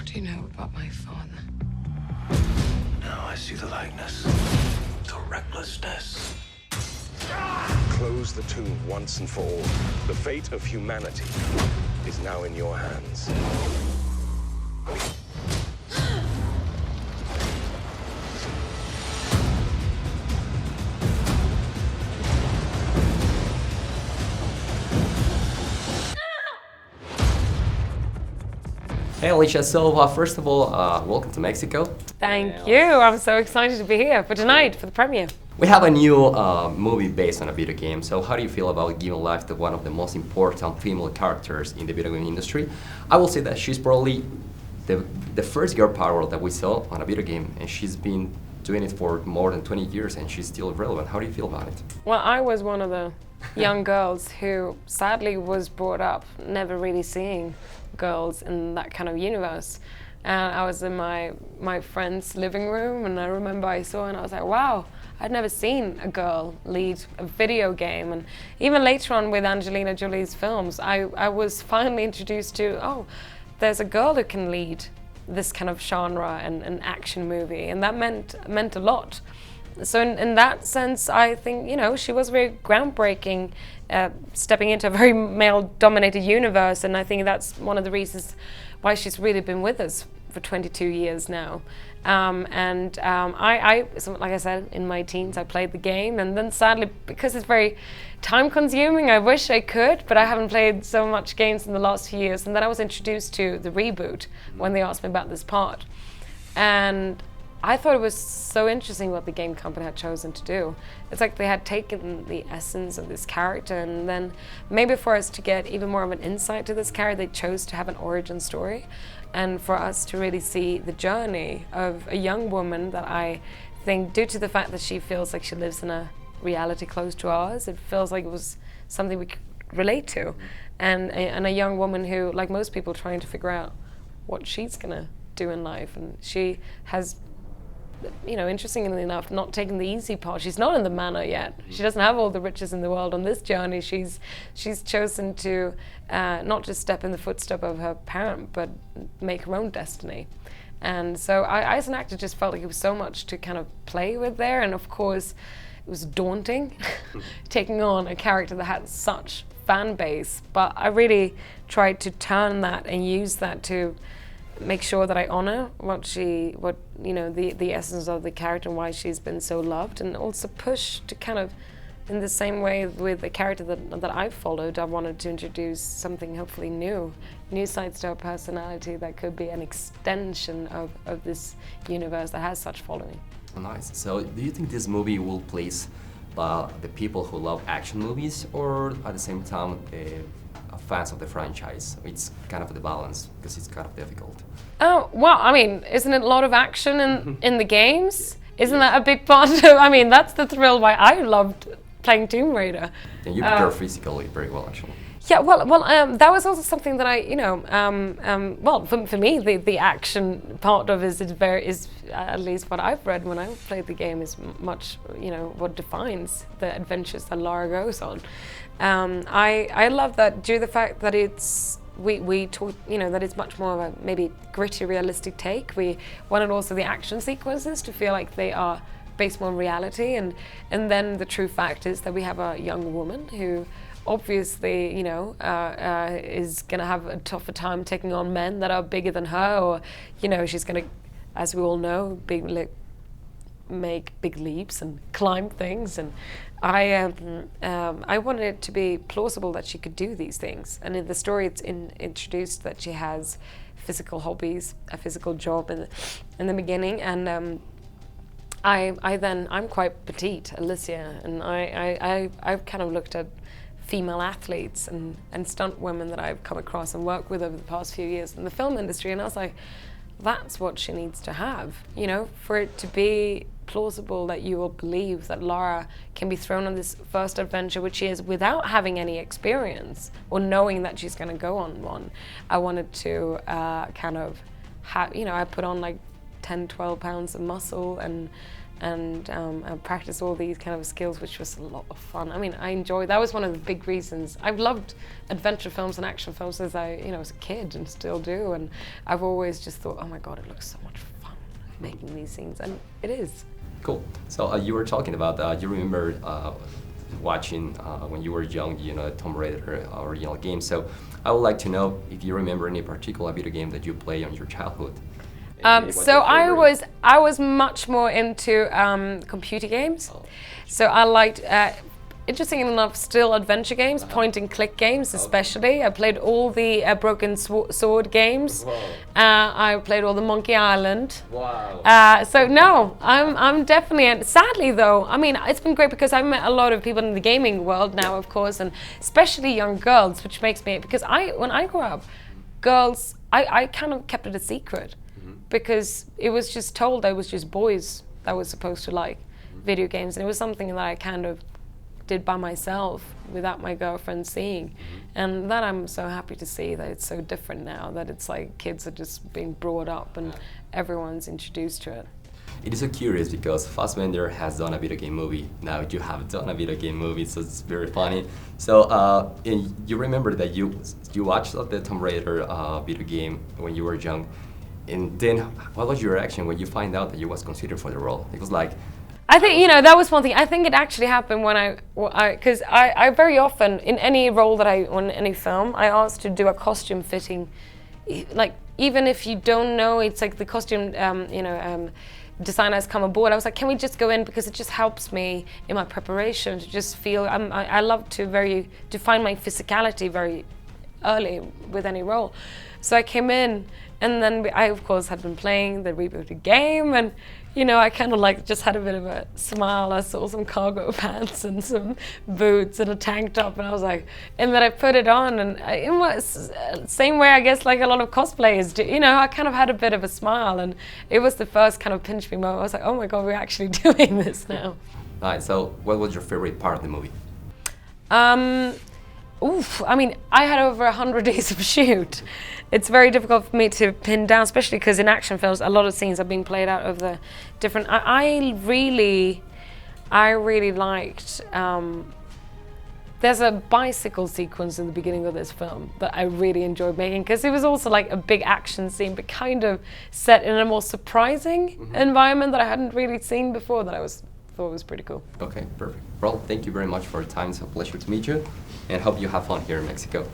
do you know about my father? Now I see the likeness, the recklessness. Close the tomb once and for all. The fate of humanity is now in your hands. Hey Alicia, so first of all, welcome to Mexico. Thank you, I'm so excited to be here for tonight, for the premiere. We have a new movie based on a video game, so how do you feel about giving life to one of the most important female characters in the video game industry? I will say that she's probably the first girl power that we saw on a video game, and she's been doing it for more than 20 years and she's still relevant. How do you feel about it? Well, I was one of the young girls who sadly was brought up never really seeing girls in that kind of universe. And I was in my friend's living room, and I remember I saw and I was like, wow, I'd never seen a girl lead a video game. And even later on with Angelina Jolie's films, I was finally introduced to, oh, there's a girl who can lead this kind of genre and an action movie, and that meant a lot. So in that sense, I think, you know, she was very groundbreaking, stepping into a very male-dominated universe, and I think that's one of the reasons why she's really been with us for 22 years now. I, like I said, in my teens, I played the game, and then sadly, because it's very time-consuming, I wish I could, but I haven't played so much games in the last few years, and then I was introduced to the reboot when they asked me about this part. And I thought it was so interesting what the game company had chosen to do. It's like they had taken the essence of this character, and then maybe for us to get even more of an insight to this character, they chose to have an origin story, and for us to really see the journey of a young woman that I think, due to the fact that she feels like she lives in a reality close to ours, it feels like it was something we could relate to. And a young woman who, like most people, trying to figure out what she's gonna do in life, and she has, you know, interestingly enough, not taking the easy part. She's not in the manor yet. She doesn't have all the riches in the world. On this journey, she's chosen to not just step in the footsteps of her parent, but make her own destiny. And so I, as an actor, just felt like it was so much to kind of play with there. And of course, it was daunting taking on a character that had such fan base. But I really tried to turn that and use that to make sure that I honor what you know, the essence of the character and why she's been so loved, and also push to kind of, in the same way with the character that I've followed, I wanted to introduce something hopefully new sides to her personality that could be an extension of this universe that has such following. Oh, nice. So do you think this movie will please the people who love action movies, or at the same time fans of the franchise? It's kind of the balance, because it's kind of difficult. Oh, well, I mean, isn't it a lot of action in the games? Isn't that a big part of, I mean, that's the thrill why I loved playing Tomb Raider. And you prepare physically very well, actually. Yeah, well, that was also something that I, you know, well, for me, the action part of it is at least what I've read when I played the game, is much, you know, what defines the adventures that Lara goes on. I love that due to the fact that we talk, you know, that it's much more of a maybe gritty, realistic take. We wanted also the action sequences to feel like they are based on reality, and then the true fact is that we have a young woman who obviously, you know, is gonna have a tougher time taking on men that are bigger than her, or, you know, she's gonna, as we all know, make big leaps and climb things, and I wanted it to be plausible that she could do these things. And in the story, it's introduced that she has physical hobbies, a physical job in the beginning, and I'm quite petite, Alicia, and I've kind of looked at female athletes and stunt women that I've come across and worked with over the past few years in the film industry, and I was like, that's what she needs to have, you know, for it to be plausible that you will believe that Lara can be thrown on this first adventure, which she is, without having any experience or knowing that she's going to go on one. I wanted to kind of have, you know, I put on like 10, 12 pounds of muscle, and and practice all these kind of skills, which was a lot of fun. I mean, I enjoyed, that was one of the big reasons. I've loved adventure films and action films since I, was a kid and still do, and I've always just thought, oh my God, it looks so much fun making these scenes, and it is. Cool. So you were talking about, you remember watching when you were young, Tomb Raider original game. So I would like to know if you remember any particular video game that you played on your childhood. So I was much more into computer games. Oh. So I liked, interesting enough, still adventure games, point and click games especially. I played all the Broken Sword games. I played all the Monkey Island. Wow. So no, I'm definitely, sadly though, I mean, it's been great because I've met a lot of people in the gaming world now, of course, and especially young girls, which makes me, because when I grew up, girls, I kind of kept it a secret. Because it was just told I was just boys that was supposed to like video games, and it was something that I kind of did by myself without my girlfriend seeing. And that I'm so happy to see that it's so different now, that it's like kids are just being brought up and everyone's introduced to it. It is so curious because Fassbender has done a video game movie. Now you have done a video game movie, so it's very funny. So you remember that you watched the Tomb Raider video game when you were young. And then, what was your reaction when you find out that you was considered for the role? It was like... I think, that was one thing. I think it actually happened when because I very often, in any role that on any film, I asked to do a costume fitting. Like, even if you don't know, it's like the costume, designers come aboard. I was like, can we just go in, because it just helps me in my preparation to just feel, I love to find my physicality very early with any role. So I came in, and then I, of course, had been playing the rebooted game, and I kind of just had a bit of a smile. I saw some cargo pants and some boots and a tank top, and I was like, and then I put it on, and it was same way I guess like a lot of cosplayers do. I kind of had a bit of a smile, and it was the first kind of pinch me moment. I was like, oh my God, we're actually doing this now. Right. So, what was your favorite part of the movie? I mean, I had over 100 days of shoot. It's very difficult for me to pin down, especially because in action films, a lot of scenes are being played out of the different. I really liked. There's a bicycle sequence in the beginning of this film that I really enjoyed making, because it was also like a big action scene, but kind of set in a more surprising environment that I hadn't really seen before. That I thought was pretty cool. Okay, perfect. Well, thank you very much for your time. It's a pleasure to meet you, and hope you have fun here in Mexico.